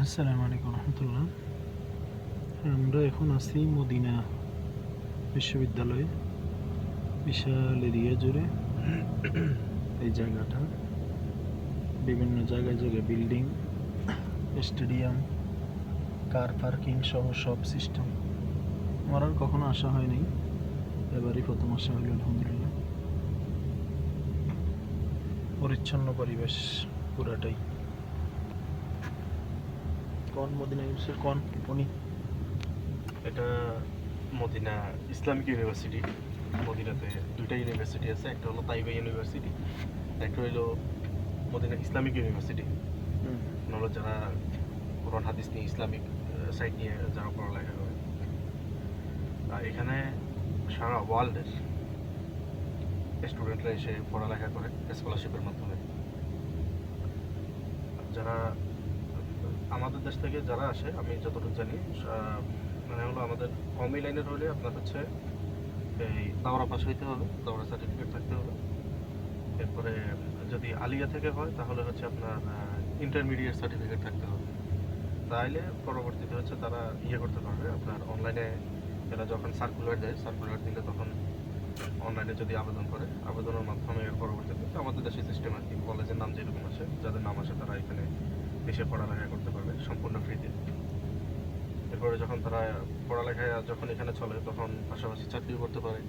আসসালামু আলাইকুম রহমতুল্লাহ। আমরা এখন আছি মদিনা বিশ্ববিদ্যালয়ে, বিশাল এরিয়া জুড়ে এই জায়গাটা। বিভিন্ন জায়গায় জায়গায় বিল্ডিং, স্টেডিয়াম, কার পার্কিং সহ সব সিস্টেম। আমার আর কখনো আসা হয়নি, এবারই প্রথম আসা হলো। আলহামদুলিল্লাহ, পরিচ্ছন্ন পরিবেশ পুরাটাই। কোন মদিনা ইউনিভার্সিটি, কোন উনি? এটা মদিনা ইসলামিক ইউনিভার্সিটি। মদিনাতে দুইটা ইউনিভার্সিটি আছে, একটা হলো তাইবা ইউনিভার্সিটি, একটা হলো মদিনা ইসলামিক ইউনিভার্সিটি। হলো যারা কোরআন হাদিস নিয়ে, ইসলামিক সাইড নিয়ে যারা পড়ালেখা করে। আর এখানে সারা ওয়ার্ল্ডের স্টুডেন্টরা এসে পড়ালেখা করে স্কলারশিপের মাধ্যমে। যারা আমাদের দেশ থেকে যারা আসে, আমি যতটুকু জানি, মানে হলো আমাদের কমি লাইনের হলে আপনার হচ্ছে এই দাওরা পাস হইতে হবে, দাওরা সার্টিফিকেট থাকতে হবে। এরপরে যদি আলিয়া থেকে হয় তাহলে হচ্ছে আপনার ইন্টারমিডিয়েট সার্টিফিকেট থাকতে হবে। তাইলে পরবর্তীতে হচ্ছে তারা করতে পারবে আপনার অনলাইনে। এরা যখন সার্কুলার দেয়, সার্কুলার দিলে তখন অনলাইনে যদি আবেদন করে, আবেদনের মাধ্যমে এর পরবর্তীতে আমাদের দেশের সিস্টেম আর কি, কলেজের নাম যেরকম আসে, যাদের নাম আসে তারা এখানে এসে পড়ালেখা করতে পারবে সম্পূর্ণ ফ্রিতে। এরপরে যখন তারা পড়ালেখায় যখন এখানে চলে, তখন পাশাপাশি চাকরিও করতে পারে।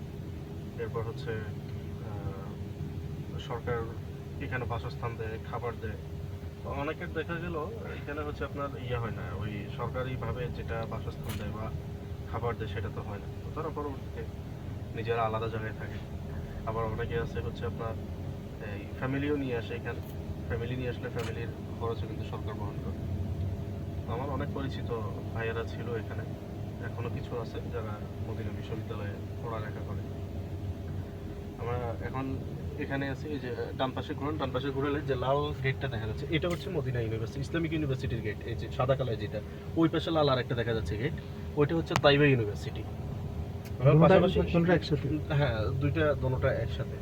এরপর হচ্ছে সরকার এখানে বাসস্থান দেয়, খাবার দেয়। তো অনেকের দেখা গেল এখানে হচ্ছে আপনার হয় না, ওই সরকারিভাবে যেটা বাসস্থান দেয় বা খাবার দেয় সেটা তো হয় না। তো তারা পরবর্তীতে নিজেরা আলাদা জায়গায় থাকে। আবার অনেকে আছে হচ্ছে আপনার এই ফ্যামিলিও নিয়ে আসে এখানে। ফ্যামিলি নিয়ে আসলে ফ্যামিলির খরচও কিন্তু সরকার বহন করে। আমার অনেক পরিচিত ভাইয়েরা ছিল এখানে, এখনো কিছু আছে যারা মদিনা বিশ্ববিদ্যালয়ে পড়ালেখা করে। আমরা এখন এখানে আছি, এই যে ডান পাশে ঘুরুন, ডান পাশে ঘুরলে যে লাল গেটটা দেখা যাচ্ছে, এটা হচ্ছে মদিনা ইউনিভার্সিটি, ইসলামিক ইউনিভার্সিটির গেট। এই যে সাদা কালার যেটা, ওই পাশে লাল আর একটা দেখা যাচ্ছে গেট, ওইটা হচ্ছে তাইবা ইউনিভার্সিটি। পাশাপাশি একসাথে? হ্যাঁ, দোনোটা একসাথে,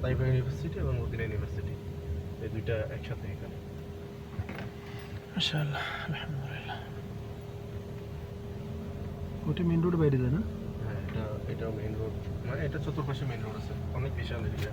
তাইবা ইউনিভার্সিটি এবং মদিনা ইউনিভার্সিটি, এই দুইটা একসাথে এখানে। মাশাআল্লাহ, আলহামদুলিল্লাহ। ওটা মেইন রোড বাইরে যায় না? হ্যাঁ, এটাও মেইন রোড, মানে এটা চতুর্পাশে মেইন রোড আছে, অনেক বিশাল এরিয়া।